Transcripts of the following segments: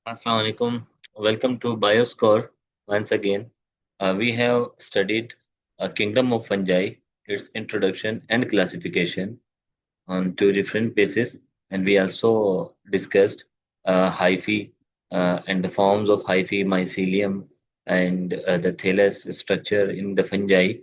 Assalamu alaikum. Welcome to Bioscore once again. We have studied a kingdom of fungi, its introduction and classification on two different bases, and we also discussed hyphae and the forms of hyphae, mycelium, and the thallus structure in the fungi.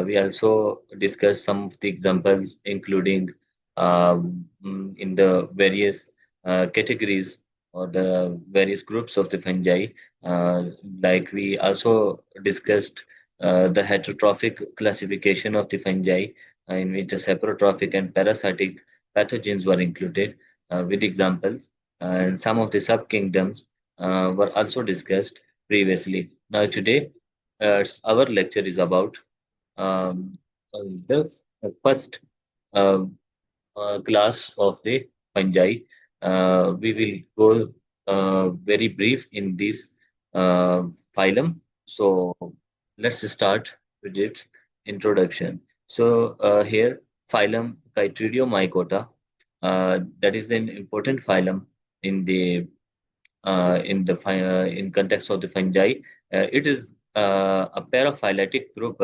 We also discussed some of the examples, including in the various categories or the various groups of the fungi. Uh, like we also discussed the heterotrophic classification of the fungi, in which the saprotrophic and parasitic pathogens were included with examples, and some of the subkingdoms were also discussed previously. Now, today, our lecture is about um, the first uh, class of the fungi. We will go very brief in this uh, phylum. So let's start with its introduction. So here, phylum Chytridiomycota, that is an important phylum in the in context of the fungi. It is a paraphyletic group.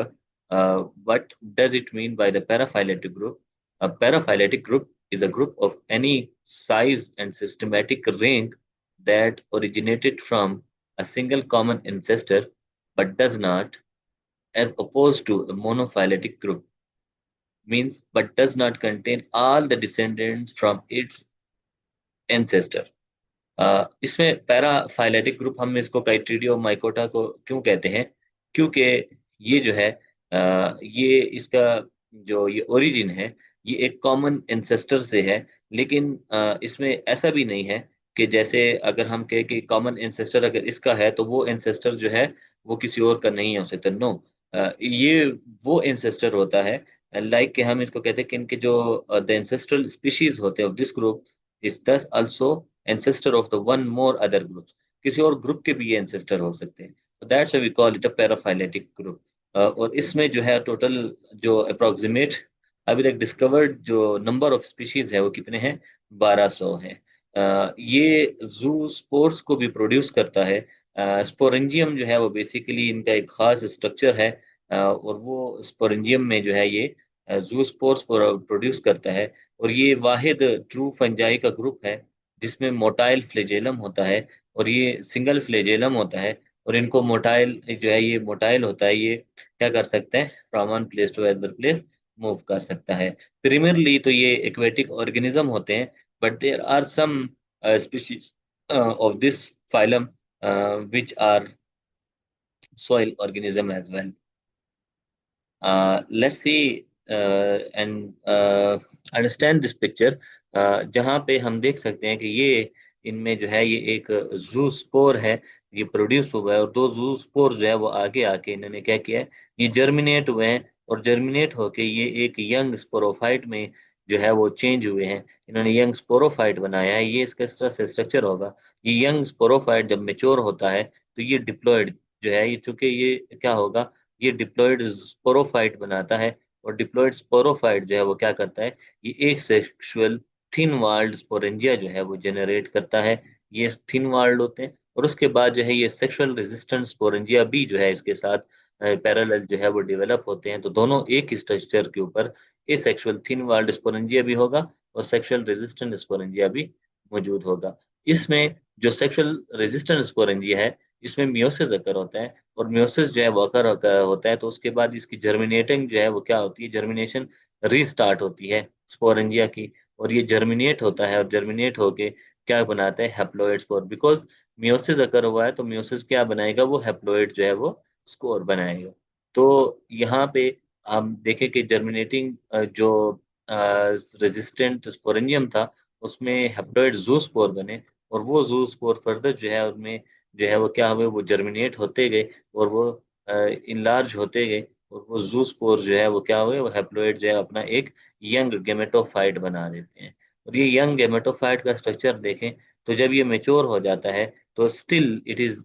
What does it mean by the paraphyletic group? A paraphyletic group is a group of any size and systematic rank that originated from a single common ancestor but does not, as opposed to a monophyletic group, means but does not contain all the descendants from its ancestor. इसमें paraphyletic group हम इसको काइट्रीडियो mycota को क्यों कहते हैं? क्योंकि ये जो है ये इसका जो ये ओरिजिन है, ये एक कॉमन एंसेस्टर से है। लेकिन इसमें ऐसा भी नहीं है कि जैसे अगर हम कहें कि कॉमन एंसेस्टर अगर इसका है तो वो एंसेस्टर जो है वो किसी और का नहीं हो सकता। नो, ये वो एंसेस्टर होता है, लाइक कि हम इसको कहते हैं कि इनके जो द एंसेस्ट्रल स्पीशीज होते हैं ऑफ दिस ग्रुप इज दस also ancestor of the one more other groups। किसी और ग्रुप के भी ये ancestor हो सकते हैं। तो that's we call it a paraphyletic group. और इसमें जो है टोटल जो अप्रोक्सीमेट अभी तक डिस्कवर्ड जो नंबर ऑफ स्पीशीज है वो कितने हैं? 1200 हैं। ये जू स्पोर्स को भी प्रोड्यूस करता है। स्पोरेंजियम जो है वो बेसिकली इनका एक खास स्ट्रक्चर है, और वो स्पोरेंजियम में जो है ये जू स्पोर्स प्रोड्यूस करता है। और ये वाहिद ट्रू फंजाई का ग्रुप है जिसमें मोटाइल फ्लेजेलम होता है, और ये सिंगल फ्लेजेलम होता है। और इनको मोटाइल जो है ये मोटाइल होता है, ये क्या कर सकते हैं? From one place to other place move कर सकता है। प्रीमियरली तो ये एक्वेटिक ऑर्गेनिज्म होते हैं, but there are some species of this phylum which are soil organism as well। Let's see and understand this picture, जहाँ पे हम देख सकते हैं कि ये इनमें जो है ये एक जू स्पोर है, ये प्रोड्यूस हुआ है। और दो जू स्पोर जो है वो आगे आके इन्होंने क्या किया है, ये जर्मिनेट हुए हैं। और जर्मिनेट होके ये एक यंग स्पोरोफाइट में जो है वो चेंज हुए हैं। इन्होंने यंग स्पोरोफाइट बनाया है। ये इसका इस तरह से स्ट्रक्चर होगा। ये यंग स्पोरोफाइट जब मेच्योर होता है तो ये डिप्लॉयड जो है, ये चूंकि ये क्या होगा, ये डिप्लॉयड स्पोरोफाइट बनाता है। और डिप्लॉयड स्पोरोफाइट जो है वो क्या करता है, ये एक सेक्सुअल थिन वाल्ड स्पोरेंजिया जो है वो जेनरेट करता है। ये थिन वाल्ड होते हैं। और उसके बाद जो है ये सेक्सुअल रेजिस्टेंट स्पोरेंजिया भी जो है इसके साथ पैरेलल जो है वो डेवलप होते हैं। तो दोनों एक ही स्ट्रक्चर के ऊपर ए सेक्सुअल थिन वाल्ड स्पोरेंजिया भी होगा और सेक्सुअल रेजिस्टेंट स्पोरेंजिया भी मौजूद होगा। इसमें जो सेक्सुअल रेजिस्टेंट स्पोरेंजिया है, इसमें मियोसिस अकर होता है। और मियोसिस जो है वो अकर होता है, तो उसके बाद इसकी जर्मिनेटिंग जो है वो क्या होती है, जर्मिनेशन रीस्टार्ट होती है स्पोरेंजिया की। और ये जर्मिनेट होता है, और जर्मिनेट होके क्या बनाता है, हैप्लॉइड स्पोर। बिकॉज मियोसिस अकर हुआ है तो मियोसिस क्या बनाएगा, वो हैप्लॉइड जो है वो स्कोर बनाएगा। तो यहाँ पे हम देखें कि जर्मिनेटिंग जो रेजिस्टेंट स्पोरेंजियम था उसमें हैप्लॉइड जू स्पोर बने। और वो जू स्पोर फर्दर जो है उनमें जो है वो क्या हुए, वो जर्मिनेट होते गए और वो इनलार्ज होते गए। और वो जू स्पोर जो है वो क्या हुए, वो हैप्लॉइड जो है अपना एक यंग गेमेटोफाइट बना देते हैं। और ये यंग गेमेटोफाइट का स्ट्रक्चर देखें तो जब ये मेच्योर हो जाता है तो still it is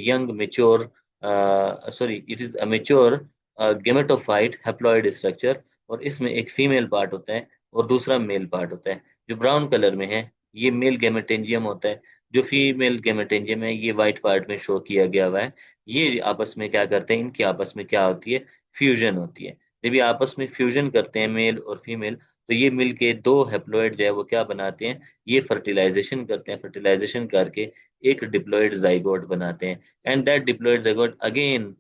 young mature, sorry it is a mature gametophyte haploid structure. और इसमें एक फीमेल पार्ट होता है और दूसरा मेल पार्ट होता है। जो ब्राउन कलर में है ये मेल गेमेटेंजियम होता है। जो फीमेल गेमेटेंजियम है ये व्हाइट पार्ट में शो किया गया हुआ है। ये आपस में क्या करते हैं, इनकी आपस में क्या होती है, फ्यूजन होती है। जब ये आपस में फ्यूजन करते हैं मेल और फीमेल, तो ये मिलके दो हैप्लॉइड जो है वो क्या बनाते हैं, ये फर्टिलाइजेशन करते हैं, फर्टिलाइजेशन करके एक डिप्लॉइड जाइगोट बनाते हैं। And that diploid zygote again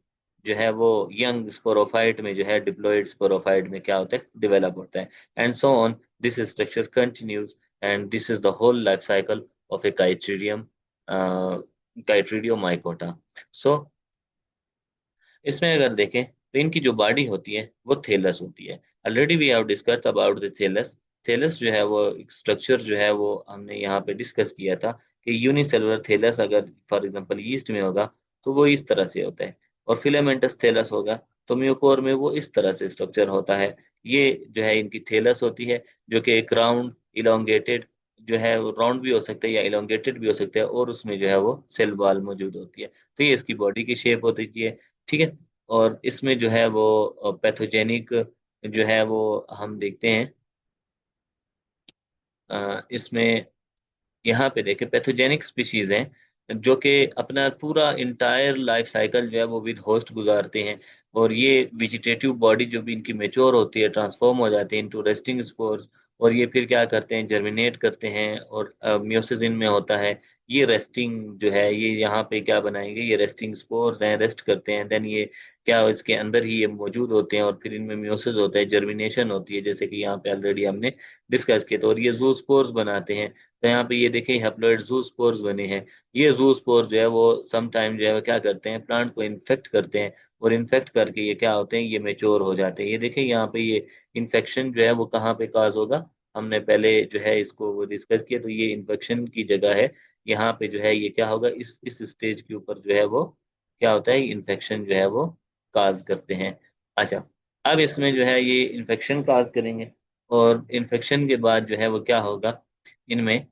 जो है वो यंग स्पोरोफाइट में जो है, डिप्लॉइड स्पोरोफाइट में क्या होता है, डेवलप होता है। And so on this structure continues, and this is the whole life cycle of a chytridium, chytridiomycota. So इसमें अगर देखें तो इनकी जो बॉडी होती है वो थेलस होती है। Already we have discussed about the thallus. Thallus जो है वो एक स्ट्रक्चर जो है वो हमने यहाँ पे डिस्कस किया था कि यूनिसेलुलर थेलस अगर फॉर एग्जांपल यीस्ट में होगा तो वो इस तरह से होता है, और फिलामेंटस थेलस होगा तो म्यूकोर में वो इस तरह से स्ट्रक्चर होता है। ये जो है इनकी थेलस होती है, जो कि एक राउंड इलोंगेटेड जो है, राउंड भी हो सकता है या इलोंगेटेड भी हो सकता है, और उसमें जो है वो सेल वॉल मौजूद होती है। तो ये इसकी बॉडी की शेप होती है। ठीक है। और इसमें जो है वो पैथोजेनिक जो है वो हम देखते हैं, इसमें यहाँ पे देखें पैथोजेनिक स्पीशीज हैं जो कि अपना पूरा इंटायर लाइफ साइकिल जो है वो विद होस्ट गुजारते हैं। और ये वेजिटेटिव बॉडी जो भी इनकी मेच्योर होती है, ट्रांसफॉर्म हो जाती है इनटू रेस्टिंग स्पोर्स, और ये फिर क्या करते हैं, जर्मिनेट करते हैं, और म्योसिस इनमें होता है। ये रेस्टिंग जो है, ये यहाँ पे क्या बनाएंगे, ये रेस्टिंग स्पोर्स हैं, रेस्ट करते हैं, देन ये क्या इसके अंदर ही ये मौजूद होते हैं, और फिर इनमें म्योसिस होता है, जर्मिनेशन होती है, जैसे कि यहाँ पे ऑलरेडी हमने डिस्कस किया। तो और ये जू स्पोर्स बनाते हैं। तो यहाँ पे ये देखिए हैप्लॉइड जूस्पोर्स बने हैं। ये जूस्पोर जो है वो सम टाइम जो है वो क्या करते हैं, प्लांट को इन्फेक्ट करते हैं, और इन्फेक्ट करके ये क्या होते हैं, ये मेच्योर हो जाते हैं। ये देखिए यहाँ पे ये इन्फेक्शन जो है वो कहाँ पे काज होगा, हमने पहले जो है इसको वो डिस्कस किया, तो ये इन्फेक्शन की जगह है। यहाँ पे जो है ये क्या होगा, इस स्टेज के ऊपर जो है वो क्या होता है, इन्फेक्शन जो है वो काज करते हैं। अच्छा, अब इसमें जो है ये इन्फेक्शन काज करेंगे, और इन्फेक्शन के बाद जो है वो क्या होगा, इनमें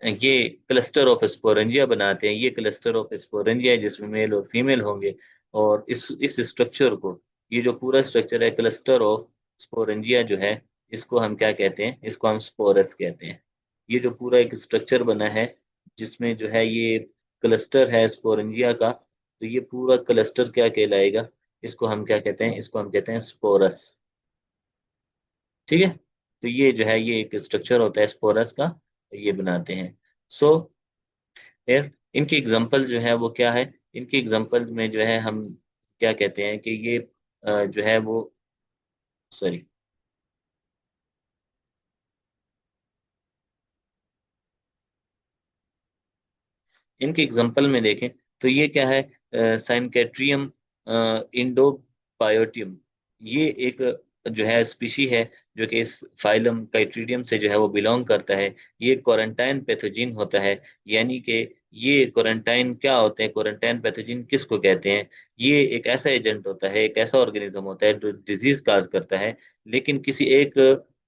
ये क्लस्टर ऑफ स्पोरेंजिया बनाते हैं। ये क्लस्टर ऑफ स्पोरेंजिया है जिसमें मेल और फीमेल होंगे। और इस स्ट्रक्चर को, ये जो पूरा स्ट्रक्चर है क्लस्टर ऑफ स्पोरेंजिया जो है, इसको हम क्या कहते हैं, इसको हम स्पोरस कहते हैं। ये जो पूरा एक स्ट्रक्चर बना है जिसमें जो है ये क्लस्टर है स्पोरेंजिया का, तो ये पूरा क्लस्टर क्या कहलाएगा, इसको हम क्या कहते हैं, इसको हम कहते हैं स्पोरस। ठीक है। तो ये जो है ये एक स्ट्रक्चर होता है स्पोरस का, ये बनाते हैं। सो फिर इनकी एग्जांपल जो है वो क्या है, इनकी एग्जांपल में जो है हम क्या कहते हैं कि ये जो है वो, सॉरी, इनके एग्जांपल में देखें तो ये क्या है, साइनकेट्रियम इंडोबायोटियम। ये एक जो है स्पीशी है जो कि इस फाइलम काइट्रीडियम से जो है वो बिलोंग करता है। ये क्वारंटाइन पैथोजिन होता है, यानी कि ये क्वारंटाइन क्या होते हैं, क्वारंटाइन पैथोजिन किसको कहते हैं, ये एक ऐसा एजेंट होता है, एक ऐसा ऑर्गेनिज्म होता है जो डिजीज काज करता है, लेकिन किसी एक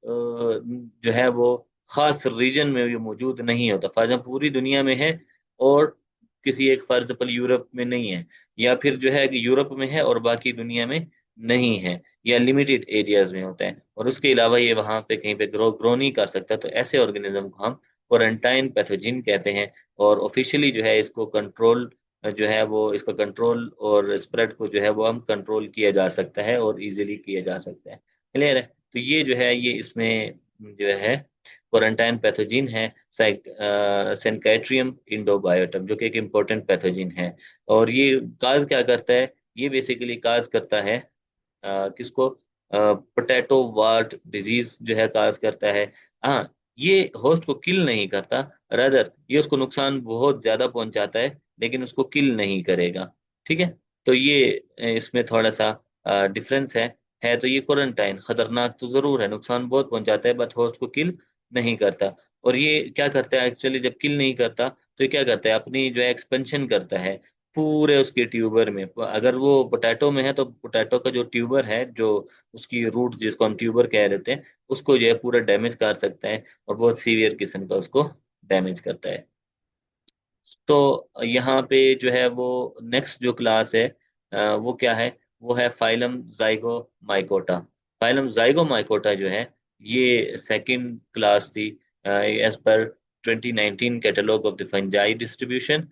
जो है वो खास रीजन में ये मौजूद नहीं होता। फॉर एग्जाम्पल पूरी दुनिया में है, और किसी एक फॉर एग्जाम्पल यूरोप में नहीं है, या फिर जो है कि यूरोप में है और बाकी दुनिया में नहीं है, या लिमिटेड एरियाज में होता है, और उसके अलावा ये वहां पे कहीं पे ग्रो नहीं कर सकता। तो ऐसे ऑर्गेनिज्म को हम क्वारंटाइन पैथोजिन कहते हैं। और ऑफिशियली जो है इसको कंट्रोल जो है वो, इसका कंट्रोल और स्प्रेड को जो है वो हम कंट्रोल किया जा सकता है, और इजीली किया जा सकता है। क्लियर है। तो ये जो है ये इसमें जो है क्वारंटाइन पैथोजिन है, सेंकैट्रियम इंडोबायोटम, जो कि एक इम्पोर्टेंट पैथोजिन है। और ये काज क्या करता है, ये बेसिकली काज करता है किसको, पोटैटो वार्ट डिजीज जो है काज करता है। हाँ, ये होस्ट को किल नहीं करता, रादर ये उसको नुकसान बहुत ज्यादा पहुंचाता है, लेकिन उसको किल नहीं करेगा। ठीक है। तो ये इसमें थोड़ा सा डिफरेंस है। तो ये क्वारंटाइन खतरनाक तो जरूर है, नुकसान बहुत पहुंचाता है, बट होस्ट को किल नहीं करता। और ये क्या करता है एक्चुअली, जब किल नहीं करता तो ये क्या करता है, अपनी जो है एक्सपेंशन करता है पूरे उसके ट्यूबर में। अगर वो पोटैटो में है तो पोटैटो का जो ट्यूबर है, जो उसकी रूट जिसको हम ट्यूबर कह देते हैं, उसको जो है पूरा डैमेज कर सकता है, और बहुत सीवियर किस्म का उसको डैमेज करता है। तो यहाँ पे जो है वो नेक्स्ट जो क्लास है वो क्या है, वो है फाइलम जाइगोमाइकोटा। फाइलम जाइगोमाइकोटा जो है ये सेकंड क्लास थी as per 2019 catalogue of the fungi distribution.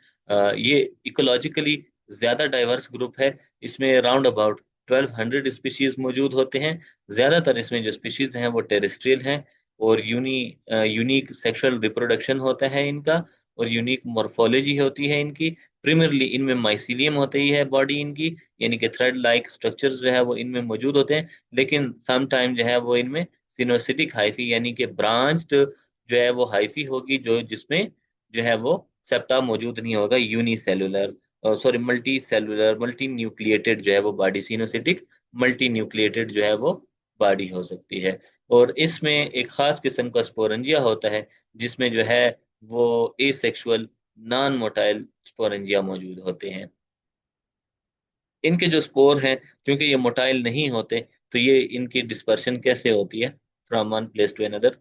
ये इकोलॉजिकली ज्यादा डाइवर्स ग्रुप है। इसमें राउंड अबाउट 1200 स्पीशीज मौजूद होते हैं। ज्यादातर इसमें जो स्पीशीज हैं वो टेरेस्ट्रियल हैं, और यूनिक सेक्सुअल रिप्रोडक्शन होता है इनका, और यूनिक मॉर्फोलॉजी होती है इनकी। प्रीमियरली इनमें माइसीलियम होती ही है बॉडी इनकी, यानी कि थ्रेड लाइक स्ट्रक्चर्स जो है वो इनमें मौजूद होते हैं। लेकिन सम टाइम जो है वो इनमें सिनोसिटिक हाइफी यानी कि ब्रांच्ड जो है वो हाइफी होगी, जो जिसमें जो है वो सेप्टा मौजूद नहीं होगा। Unicellular, sorry, multi cellular, multi nucleated जो है वो बॉडी, सिनोसिटिक मल्टी न्यूक्लिएटेड जो है वो बॉडी हो सकती है। और इसमें एक खास किस्म का स्पोरेंजिया होता है, जिसमें जो है वो एसेक्सुअल नॉन मोटाइल स्पोरेंजिया मौजूद होते हैं। इनके जो स्पोर हैं, क्योंकि ये मोटाइल नहीं होते, तो ये इनकी डिस्पर्शन कैसे होती है from one place to another,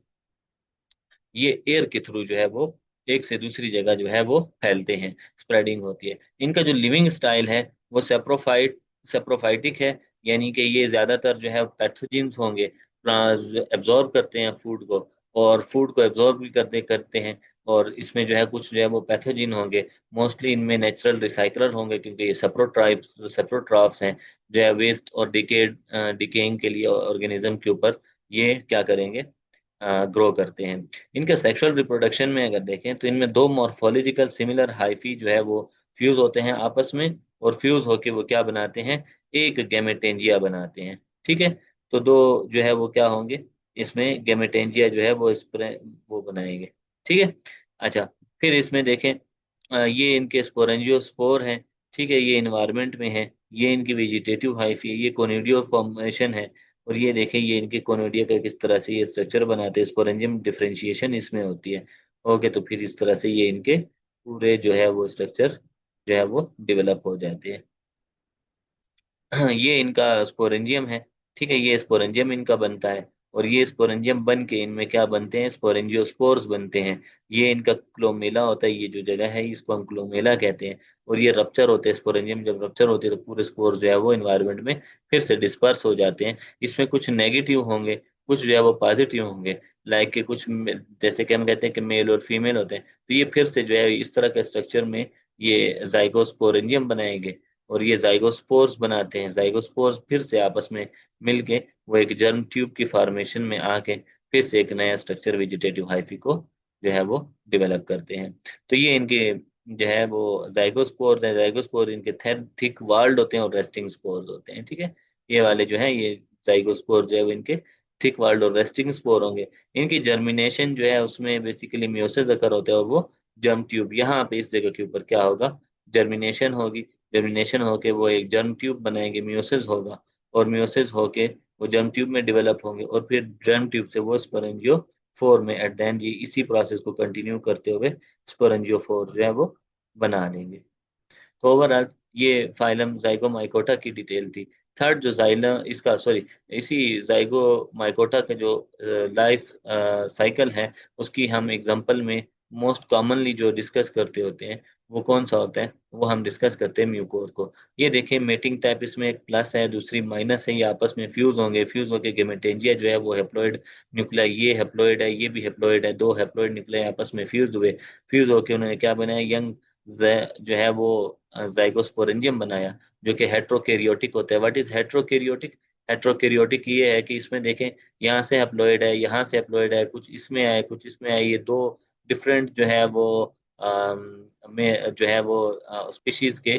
ये एयर के थ्रू जो है वो एक से दूसरी जगह जो है वो फैलते हैं, स्प्रेडिंग होती है। इनका जो लिविंग स्टाइल है वो सेप्रोफाइटिक है, यानी कि ये ज्यादातर जो है पैथोजेंस होंगे, एब्जॉर्ब करते हैं फूड को, और फूड को एब्जॉर्ब भी करते करते हैं। और इसमें जो है कुछ जो है वो पैथोजिन होंगे। मोस्टली इनमें नेचुरल रिसाइकलर होंगे, क्योंकि ये सेप्रोट्राफ्स हैं, जो है वेस्ट और डिकेइंग के लिए ऑर्गेनिज्म के ऊपर ये क्या करेंगे, ग्रो करते हैं। इनके सेक्सुअल रिप्रोडक्शन में अगर देखें तो इनमें दो मॉर्फोलॉजिकल सिमिलर हाइफी जो है वो फ्यूज होते हैं आपस में, और फ्यूज होके वो क्या बनाते हैं, एक गैमेटेंजिया बनाते हैं। ठीक है, तो दो जो है वो क्या होंगे, इसमें गैमेटेंजिया जो है वो वो बनाएंगे। ठीक है। अच्छा, फिर इसमें देखें, ये इनके स्पोरेंजियोस्पोर हैं। ठीक है, ये इन्वायरमेंट में है, ये इनकी वेजिटेटिव हाइफी है, ये कोनिडियो फॉर्मेशन है। और ये देखें, ये इनके कोनोडिया का किस तरह से ये स्ट्रक्चर बनाते हैं, स्पोरेंजियम डिफरेंशिएशन इसमें होती है। ओके, तो फिर इस तरह से ये इनके पूरे जो है वो स्ट्रक्चर जो है वो डेवलप हो जाते हैं। ये इनका स्पोरेंजियम है। ठीक है, ये स्पोरेंजियम इनका बनता है, और ये स्पोरेंजियम बन के इनमें क्या बनते हैं, स्पोरेंजियोस्पोर्स बनते हैं। ये इनका क्लोमेला होता है, ये जो जगह है इसको हम क्लोमेला कहते हैं। और ये रप्चर होते हैं, स्पोरेंजियम जब रप्चर होते हैं तो पूरे स्पोर जो है वो इन्वायरमेंट में फिर से डिस्पर्स हो जाते हैं। इसमें कुछ नेगेटिव होंगे, कुछ जो है वो पॉजिटिव होंगे। लाइक के कुछ जैसे कि हम कहते हैं कि मेल और फीमेल होते हैं, तो ये फिर से जो है इस तरह के स्ट्रक्चर में ये जाइगोस्पोरेंजियम बनाएंगे, और ये जाइगोस्पोर्स बनाते हैं। जाइगोस्पोर्स फिर से आपस में मिलके वो एक जर्म ट्यूब की फॉर्मेशन में आके फिर से एक नया स्ट्रक्चर वेजिटेटिव हाइफी को जो है वो डेवलप करते हैं। तो ये इनके जो है वो जाइगोस्पोर्स है। जाइगोस्पोर इनके थिक वाल्ड होते हैं और रेस्टिंग स्पोर्स होते हैं। ठीक है, ये वाले जो है ये जाइगोस्पोर जो है वो इनके थिक वाल्ड और रेस्टिंग स्पोर होंगे। इनकी जर्मिनेशन जो है उसमें बेसिकली मियोसिस अकर होता है, और वो जर्म ट्यूब यहाँ पे इस जगह के ऊपर क्या होगा, जर्मिनेशन होगी। जर्मिनेशन होके वो एक जर्म ट्यूब बनाएंगे, मियोसिस होगा, और मियोसिस होके वो जर्म ट्यूब में डेवलप होंगे, और फिर जर्म ट्यूब से वो स्पोरेंजियो फोर में एट द एंड ये इसी प्रोसेस को कंटिन्यू करते हुए स्पोरेंजियो फोर जो है वो बना देंगे। तो ओवरऑल ये फाइलम जाइगोमाइकोटा की डिटेल थी। थर्ड जो जाइलम इसका, सॉरी, इसी जाइगोमाइकोटा का जो लाइफ साइकिल है, उसकी हम एग्जांपल में मोस्ट कॉमनली जो डिस्कस करते होते हैं वो कौन सा होता है, वो हम डिस्कस करते हैं म्यूकोर को। ये देखिए मेटिंग टाइप, इसमें एक प्लस है दूसरी माइनस है, ये आपस में फ्यूज होंगे। फ्यूज होके गेमेटेंजिया जो है वो हेप्लॉइड न्यूक्लिया, ये हेप्लॉइड है, ये भी हेप्लॉइड है, दो हेप्लॉइड न्यूक्लिया आपस में फ्यूज हुए। फ्यूज होके उन्होंने क्या बनाया, यंग जो है वो जाइगोस्पोरेंजियम बनाया, जो कि हेट्रोकैरियोटिक होता है। What is हेट्रोकैरियोटिक? हेट्रोकैरियोटिक ये है कि इसमें देखें, यहाँ से हैप्लॉइड है, यहाँ से हैप्लॉइड है, कुछ इसमें है कुछ इसमें है, ये दो डिफरेंट जो है वो में जो है वो स्पीशीज के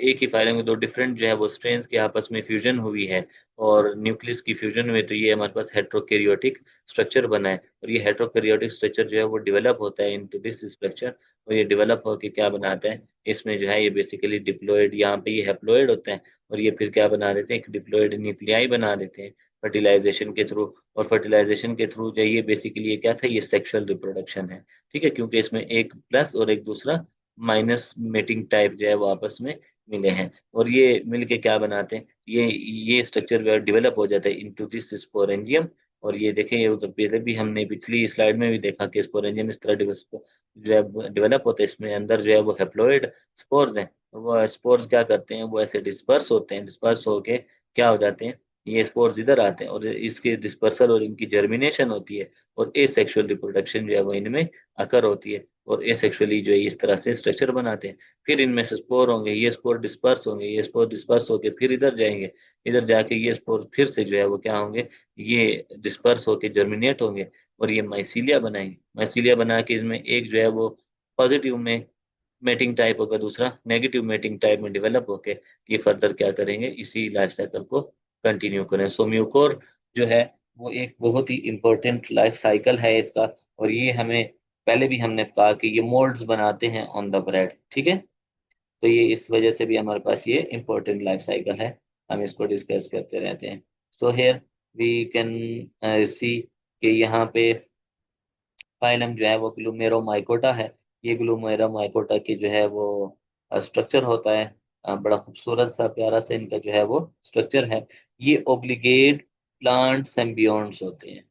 एक ही फाइलम में दो डिफरेंट जो है वो स्ट्रेन्स के आपस में फ्यूजन हुई है, और न्यूक्लियस की फ्यूजन हुई, तो ये हमारे पास हेट्रोकैरियोटिक स्ट्रक्चर बना है। और ये हेट्रोकैरियोटिक स्ट्रक्चर जो है वो डेवलप होता है इनटू दिस स्ट्रक्चर, और ये डेवलप होकर क्या बनाता है, इसमें जो है ये बेसिकली डिप्लॉयड, यहाँ पे ये हैप्लॉयड होता है, और ये फिर क्या बना देते हैं, एक डिप्लॉयड न्यूक्लियाई बना देते हैं फर्टिलाइजेशन के थ्रू। और फर्टिलाइजेशन के थ्रू जो ये बेसिकली ये क्या था, ये सेक्सुअल रिप्रोडक्शन है। ठीक है, क्योंकि इसमें एक प्लस और एक दूसरा माइनस मेटिंग टाइप जो है वो आपस में मिले हैं, और ये मिलके क्या बनाते हैं, ये स्ट्रक्चर डेवलप हो जाता है इनटू दिस स्पोरेंजियम। और ये देखें, ये उधर पहले भी हमने पिछली स्लाइड में भी देखा कि स्पोरेंजियम इस तरह जो है डेवलप होता है। इसमें अंदर जो है वो हेप्लॉइड स्पोर्स हैं, और वो स्पोर्स क्या करते हैं, वो ऐसे डिस्पर्स होते हैं, डिस्पर्स होके क्या हो जाते हैं, ये स्पोर्स इधर आते हैं और इसके डिस्पर्सल और इनकी जर्मिनेशन होती है, और ए सेक्सुअल रिप्रोडक्शन जो है वो इनमें अकर होती है, और ए सेक्सुअली जो है इस तरह से स्ट्रक्चर बनाते हैं। फिर इनमें से स्पोर होंगे, ये स्पोर डिस्पर्स होंगे, ये स्पोर डिस्पर्स होके फिर इधर जाएंगे, इधर जाके ये स्पोर फिर से जो है वो क्या होंगे, ये डिस्पर्स होके जर्मिनेट होंगे, और ये माइसीलिया बनाएंगे। माइसीलिया बना के इसमें एक जो है वो पॉजिटिव में मेटिंग टाइप होगा, दूसरा नेगेटिव मेटिंग टाइप में डेवलप होके ये फर्दर क्या करेंगे, इसी लाइफ साइकिल को कंटिन्यू करें। सो म्यूकोर जो है वो एक बहुत ही इंपॉर्टेंट लाइफ साइकिल है इसका, और ये हमें पहले भी हमने कहा कि ये मोल्ड्स बनाते हैं ऑन द ब्रेड, ठीक है। तो ये इस वजह से भी हमारे पास ये इंपॉर्टेंट लाइफ साइकिल है, हम इसको डिस्कस करते रहते हैं। So here we can see कि यहाँ पे फाइलम जो है वो ग्लूमेरोमाइकोटा है। ये ग्लूमेरोमाइकोटा की जो है वो स्ट्रक्चर होता है, बड़ा खूबसूरत सा प्यारा सा इनका जो है वो स्ट्रक्चर है। ये ओब्लिगेट प्लांट सिम्बियोट्स होते हैं।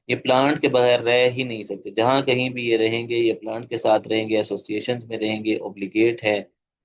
ये प्लांट के बगैर रह ही नहीं सकते, जहाँ कहीं भी ये रहेंगे ये प्लांट के साथ रहेंगे, एसोसिएशंस में रहेंगे, ओब्लिगेट है,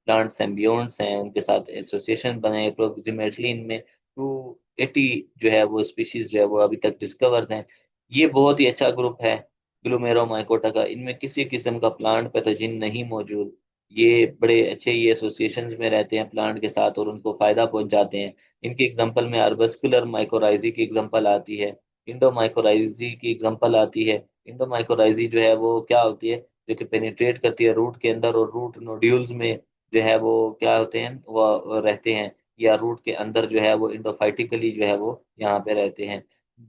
प्लांट सिम्बियोट्स हैं, उनके साथ एसोसिएशन बने। अप्रोक्सीमेटली इनमें 280 जो है वो स्पीशीज जो है वो अभी तक डिस्कवर्ड हैं। ये बहुत ही अच्छा ग्रुप है ग्लूमेरोमाइकोटा का, इनमें किसी किस्म का प्लांट पैथोजन नहीं मौजूद। ये बड़े अच्छे ये एसोसिएशंस में रहते हैं प्लांट के साथ और उनको फायदा पहुंचाते हैं। इनकी एग्जांपल में आर्बस्कुलर माइकोराइजी की एग्जांपल आती है, इंडोमाइकोराइजी की एग्जांपल आती है। इंडोमाइकोराइजी जो है वो क्या होती है, जो कि पेनिट्रेट करती है रूट के अंदर, और रूट नोड्यूल्स में जो है वो क्या होते हैं, वो रहते हैं, या रूट के अंदर जो है वो इंडोफाइटिकली जो है वो यहाँ पे रहते हैं।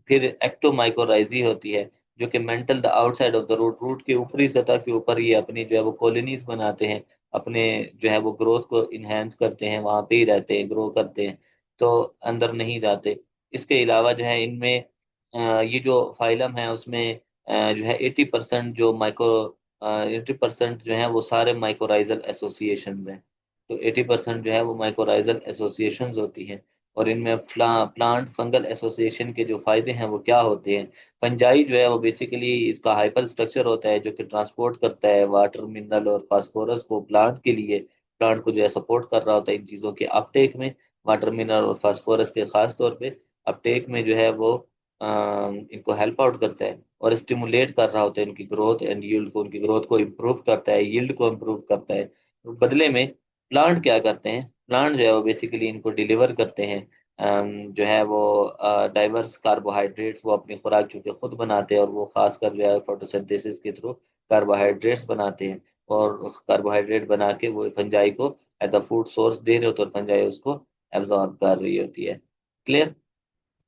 फिर एक्टोमाइकोराइजी होती है, जो कि mantle the outside of the root, root के ऊपरी सतह के ऊपर ये अपनी जो है वो कॉलोनीज बनाते हैं, अपने जो है वो ग्रोथ को इनहेंस करते हैं, वहां पे ही रहते हैं, ग्रो करते हैं, तो अंदर नहीं जाते। इसके अलावा जो है इनमें ये जो फाइलम है उसमें जो है 80% जो माइक्रो 80% जो है वो सारे माइक्रोराइजल एसोसिएशंस हैं। तो 80% जो है वो माइक्रोराइजल एसोसिएशंस होती हैं। और इनमें प्लांट फंगल एसोसिएशन के जो फायदे हैं वो क्या होते हैं। फंजाई जो है वो बेसिकली इसका हाइपर स्ट्रक्चर होता है, जो कि ट्रांसपोर्ट करता है वाटर, मिनरल और फास्फोरस को प्लांट के लिए, प्लांट को जो है सपोर्ट कर रहा होता है इन चीज़ों के अपटेक में, वाटर, मिनरल और फास्फोरस के खास तौर पे अपटेक में जो है वो इनको हेल्प आउट करता है, और स्टिमुलेट कर रहा होता है इनकी ग्रोथ एंड यील्ड को, उनकी ग्रोथ को इम्प्रूव करता है, यील्ड को इम्प्रूव करता है। तो बदले में प्लांट क्या करते हैं, प्लांट जो है वो बेसिकली इनको डिलीवर करते हैं जो है वो डाइवर्स कार्बोहाइड्रेट्स, वो अपनी खुराक चूंकि खुद बनाते हैं, और वो खासकर जो है फोटोसिंथेसिस के थ्रू कार्बोहाइड्रेट्स बनाते हैं, और कार्बोहाइड्रेट बना के वो फंजाई को एज अ फूड सोर्स दे रहे होते हैं, और फंजाई उसको एब्जॉर्ब कर रही होती है। क्लियर।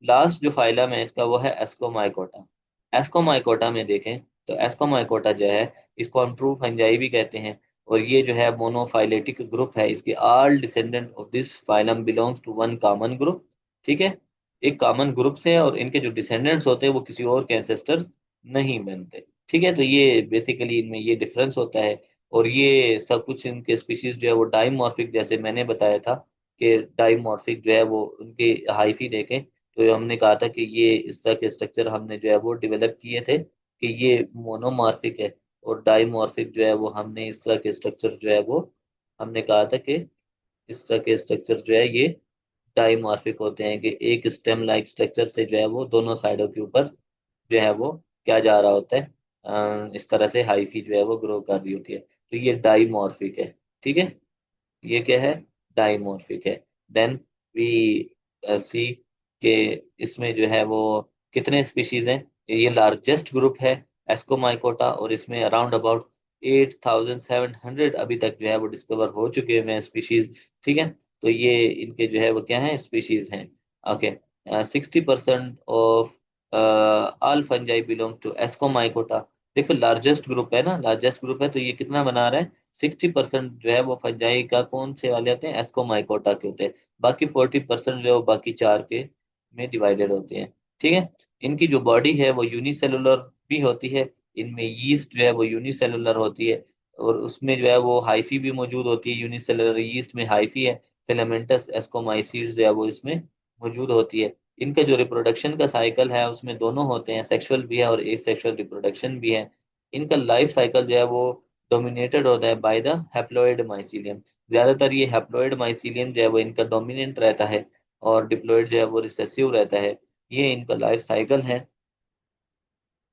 लास्ट जो फाइलम है इसका वो है एस्कोमाइकोटा। एस्कोमाइकोटा में देखें तो एस्कोमाइकोटा जो है इसको हम ट्रू फंजाई भी कहते हैं, और ये जो है मोनोफाइलेटिक ग्रुप है, इसके all descendant of this phylum belongs to one common group. ठीक है, एक कॉमन ग्रुप से है, और इनके जो डिसेंडेंट्स होते हैं वो किसी और के एंसेस्टर्स नहीं बनते। ठीक है, तो ये बेसिकली इनमें ये डिफरेंस होता है। और ये सब कुछ इनके स्पीशीज जो है वो डाइमॉर्फिक, जैसे मैंने बताया था कि डाइमॉर्फिक जो है वो उनके हाइफी देखें, तो हमने कहा था कि ये इस तरह के स्ट्रक्चर हमने जो है वो डेवलप किए थे कि ये मोनोमॉर्फिक है, और डाइमॉर्फिक जो है वो हमने इस तरह के स्ट्रक्चर जो है वो हमने कहा था कि इस तरह के स्ट्रक्चर जो है ये डाइमॉर्फिक होते हैं, कि एक स्टेम लाइक स्ट्रक्चर से जो है वो दोनों साइडों के ऊपर जो है वो क्या जा रहा होता है, इस तरह से हाइफी जो है वो ग्रो कर रही होती है, तो ये डाइमॉर्फिक है। ठीक है, ये क्या है, डाइमॉर्फिक है। देन वी सी के इसमें जो है वो कितने स्पीशीज हैं, ये लार्जेस्ट ग्रुप है एस्कोमाइकोटा, और इसमें अराउंड अबाउट 8,700 अभी तक जो है वो डिस्कवर हो चुके हैं स्पीशीज। ठीक है, तो ये इनके जो है वो क्या है, स्पीशीज हैं। Okay, 60% of all fungi belong to Ascomycota. देखो लार्जेस्ट ग्रुप है ना, लार्जेस्ट ग्रुप है, तो ये कितना बना रहा है, 60% जो है वो फंजाई का कौन से वाले होते हैं, एस्कोमाइकोटा के होते हैं। बाकी 40% जो है वो बाकी चार के में डिवाइडेड होते हैं। ठीक है, इनकी जो बॉडी है वो यूनिसेलुलर भी होती है, इनमें यीस्ट जो है वो यूनिसेलुलर होती है, और उसमें जो है वो हाइफी भी मौजूद होती है, यूनिसेलुलर यीस्ट में हाइफी है, फिलामेंटस एस्कोमाइसीड्स जो है वो इसमें मौजूद होती है। इनका जो रिप्रोडक्शन का साइकिल है उसमें दोनों होते हैं, सेक्सुअल भी है और एसेक्सुअल रिप्रोडक्शन भी है। इनका लाइफ साइकिल जो है वो डोमिनेटेड होता है बाय द हैप्लॉइड माइसीलियम। ज्यादातर ये हैप्लॉइड माइसीलियम जो है वो इनका डोमिनेंट रहता है, और डिप्लॉयड जो है वो रिसेसिव रहता है। ये इनका लाइफ साइकिल है।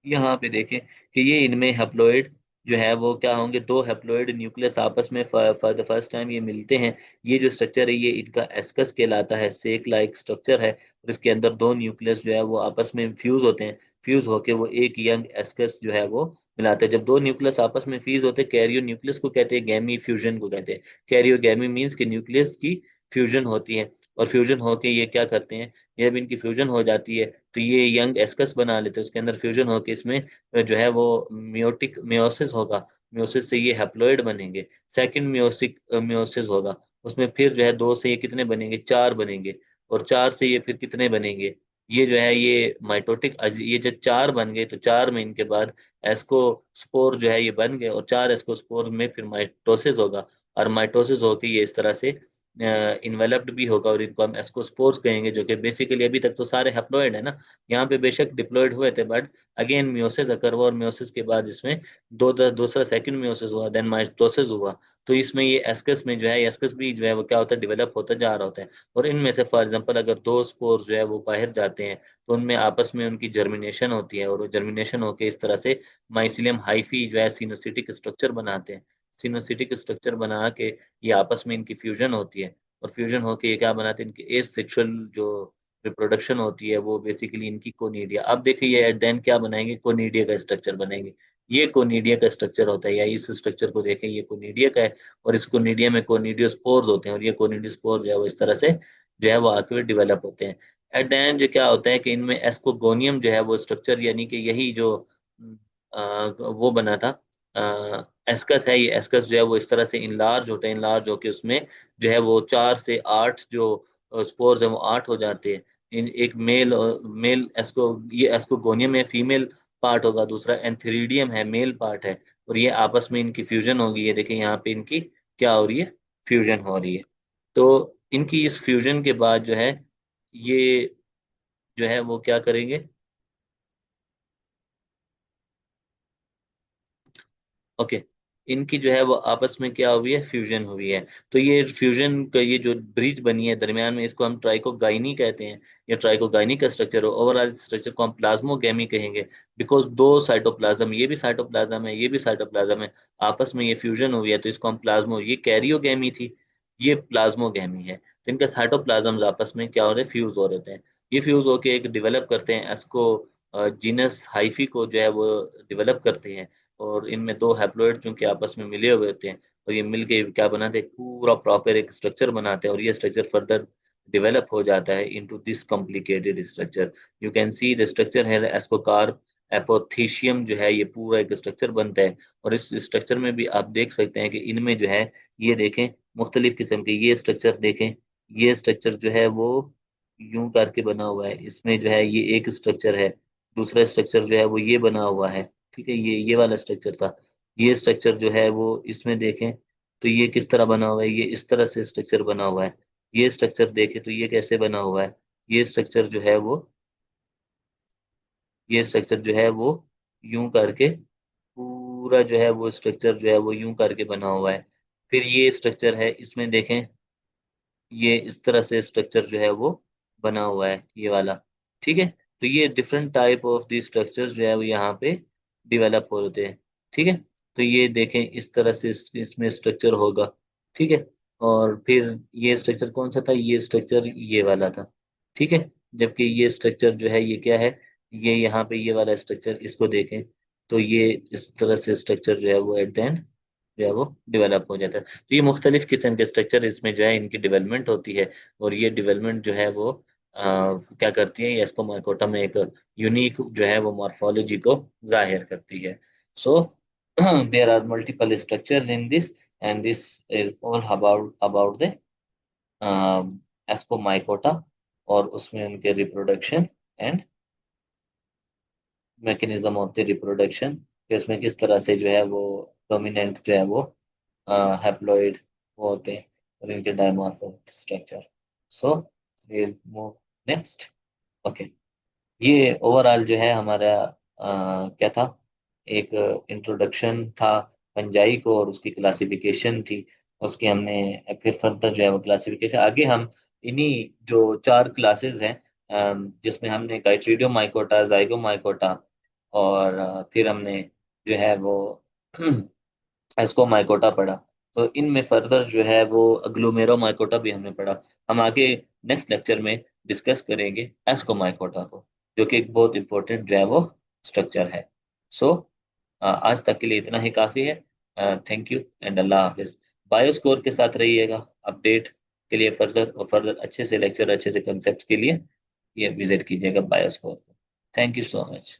यहाँ पे देखें कि ये इनमें हैप्लॉइड जो है वो क्या होंगे, दो हैप्लॉइड न्यूक्लियस आपस में फॉर द फर्स्ट टाइम ये मिलते हैं। ये जो स्ट्रक्चर है ये इनका एस्कस कहलाता है, सेक लाइक स्ट्रक्चर है, और इसके अंदर दो न्यूक्लियस जो है वो आपस में फ्यूज होते हैं। फ्यूज होके वो एक यंग एस्कस जो है वो मिलाते हैं। जब दो न्यूक्लियस आपस में फ्यूज होते हैं, कैरियो न्यूक्लियस को कहते हैं, गैमी फ्यूजन को कहते हैं। कैरियो गैमी मीन्स कि न्यूक्लियस की फ्यूजन होती है, और फ्यूजन होके ये क्या करते हैं, जब इनकी फ्यूजन हो जाती है तो ये यंग एस्कस बना लेते हैं, उसके अंदर फ्यूजन होके इसमें जो है वो मियोटिक मियोसिस होगा। मियोसिस से ये हैप्लॉइड बनेंगे। सेकंड मियोसिक मियोसिस होगा, उसमें फिर जो है दो से ये कितने बनेंगे, चार बनेंगे। और चार से ये फिर कितने बनेंगे, ये जो है ये माइटोटिक, ये जब चार बन गए तो चार में इनके बाद एस्को स्पोर जो है ये बन गए, और चार एस्को स्पोर में फिर माइटोसिस होगा। और माइटोसिस होके ये इस तरह से इन्वेलप्ड भी होगा, और इनको हम एस्कोस्पोर्स कहेंगे, जो कि बेसिकली अभी तक तो सारे हैप्लॉइड है ना। यहाँ पे बेशक डिप्लॉयड हुए थे, बट अगेन मियोसिस अकर हुआ, और मियोसिस के बाद इसमें दूसरा सेकंड मियोसिस हुआ, देन माइटोसिस हुआ। तो इसमें ये एस्कस में जो है, एस्कस भी जो है वो क्या होता है, डेवलप होता जा रहा होता है। और इनमें से फॉर एग्जांपल अगर दो स्पोर जो है वो बाहर जाते हैं, तो उनमें आपस में उनकी जर्मिनेशन होती है, और वो जर्मिनेशन होकर इस तरह से माइसिलियम हाइफी जो है सिनोसिटिक स्ट्रक्चर बनाते हैं। सिनोसिटिक स्ट्रक्चर बना के ये आपस में इनकी फ्यूजन होती है, और फ्यूजन होके ये क्या बनाते हैं, इनकी एज सेक्सुअल जो रिप्रोडक्शन होती है वो बेसिकली इनकी कोनिडिया। अब देखिए ये एट देन क्या बनाएंगे, कोनिडिया का स्ट्रक्चर बनाएंगे। ये कोनिडिया का स्ट्रक्चर होता है, या इस स्ट्रक्चर को देखें, ये कोनिडिया का है। और इस कोनिडिया में कोनिडियोस्पोर्स होते हैं, और ये कोनिडियोस्पोर जो है वो इस तरह से जो है वो आके डेवलप होते हैं। एट द एंड जो क्या होता है कि इनमें एस्कोगोनियम जो है वो स्ट्रक्चर, यानी कि यही जो वो बना था एस्कस है, ये एस्कस जो है वो इस तरह से इनलार्ज होता है, इनलार्ज होके उसमें जो है वो चार से आठ जो स्पोर्स है वो आठ हो जाते हैं। इन एक मेल मेल एस्को, ये एस्कोगोनियम है, फीमेल पार्ट होगा, दूसरा एंथेरिडियम है, मेल पार्ट है। और ये आपस में इनकी फ्यूजन होगी, ये देखिए यहाँ पे इनकी क्या हो रही है, फ्यूजन हो रही है। तो इनकी इस फ्यूजन के बाद जो है ये जो है वो क्या करेंगे। ओके, इनकी जो है वो आपस में क्या हुई है, फ्यूजन हुई है। तो ये फ्यूजन का ये जो ब्रिज बनी है दरमियान में, इसको हम ट्राइकोगाइनी कहते हैं। ये ट्राइकोगाइनी का स्ट्रक्चर हो, ओवरऑल स्ट्रक्चर को हम प्लाज्मोगेमी कहेंगे। बिकॉज दो साइटोप्लाज्म, ये भी साइटोप्लाज्म है, ये भी साइटोप्लाज्म है, आपस में ये फ्यूजन हुई है, तो इसको हम प्लाज्मो, ये कैरियोगेमी थी, ये प्लाज्मोगेमी है। तो इनका साइटोप्लाज्म आपस में क्या हो रहे हैं, फ्यूज हो रहे थे। ये फ्यूज होके एक डेवलप करते हैं एस्को जीनस हाइफी को जो है वो डेवलप करते हैं। और इनमें दो हैप्लॉइड चूंकि आपस में मिले हुए होते हैं, और ये मिलके क्या बनाते हैं, पूरा प्रॉपर एक स्ट्रक्चर बनाते हैं, और ये स्ट्रक्चर फर्दर डेवलप हो जाता है into this complicated structure. You can see the structure है एस्कोकार्प एपोथीशियम जो है, ये पूरा एक स्ट्रक्चर बनता है। और इस स्ट्रक्चर में भी आप देख सकते हैं कि इनमें जो है ये देखें मुख्तलिफ किस्म के ये स्ट्रक्चर देखें। ये स्ट्रक्चर जो है वो यूं करके बना हुआ है, इसमें जो है ये एक स्ट्रक्चर है। दूसरा स्ट्रक्चर जो है वो ये बना हुआ है, ठीक है, ये वाला स्ट्रक्चर था। ये स्ट्रक्चर जो है वो इसमें देखें तो ये किस तरह बना हुआ है, ये इस तरह से स्ट्रक्चर बना हुआ है। ये स्ट्रक्चर देखें तो ये कैसे बना हुआ है। ये स्ट्रक्चर जो है वो, ये स्ट्रक्चर जो है वो यूं करके, पूरा जो है वो स्ट्रक्चर जो है वो यूं करके बना हुआ है। फिर ये स्ट्रक्चर है, इसमें देखें ये इस तरह से स्ट्रक्चर जो है वो बना हुआ है, ये वाला। ठीक है, तो ये different type of the structures जो है वो यहाँ पे डिवेलप होते हैं। ठीक है, तो ये देखें इस तरह से इसमें स्ट्रक्चर होगा। ठीक है, और फिर ये स्ट्रक्चर कौन सा था, ये स्ट्रक्चर ये वाला था। ठीक है, जबकि ये स्ट्रक्चर जो है ये क्या है, ये यहाँ पे ये वाला स्ट्रक्चर, इसको देखें तो ये इस तरह से स्ट्रक्चर जो है वो एट द एंड जो है वो डेवलप हो जाता है। तो ये मुख्तलिफ किस्म के स्ट्रक्चर इसमें जो है इनकी डेवलपमेंट होती है। और ये डेवलपमेंट जो है वो क्या करती है, ये इसको माइकोटा में एक यूनिक जो है वो मॉर्फोलॉजी को जाहिर करती है। So there are multiple structures in this, and this is all about the Ascomycota, और उसमें उनके reproduction and mechanism of the reproduction, कि उसमें किस तरह से जो है वो डोमिनेंट जो है वो हैप्लॉइड वो होते हैं, और इनके डायमॉर्फिक स्ट्रक्चर। सो we'll मूव नेक्स्ट। ओके, ये ओवरऑल जो है हमारा क्या था, एक इंट्रोडक्शन था फंजाई को, और उसकी क्लासिफिकेशन थी। उसकी हमने फिर फर्दर जो है वो क्लासिफिकेशन आगे हम इन्हीं जो चार क्लासेस हैं, जिसमें हमने गाइट्रीडियो माइकोटा, जाइगो माइकोटा, और फिर हमने जो है वो एस्को माइकोटा पढ़ा। तो इनमें फर्दर जो है वो ग्लूमेरो माइकोटा भी हमने पढ़ा। हम आगे नेक्स्ट लेक्चर में डिस्कस करेंगे एस्को माइकोटा को, जो कि एक बहुत इंपॉर्टेंट जो है वो स्ट्रक्चर है। सो आज तक के लिए इतना ही काफ़ी है। थैंक यू एंड अल्लाह हाफिज। बायोस्कोर के साथ रहिएगा अपडेट के लिए, फर्दर और फर्दर अच्छे से लेक्चर, अच्छे से कंसेप्ट के लिए ये विजिट कीजिएगा बायोस्कोर को। Thank you so much.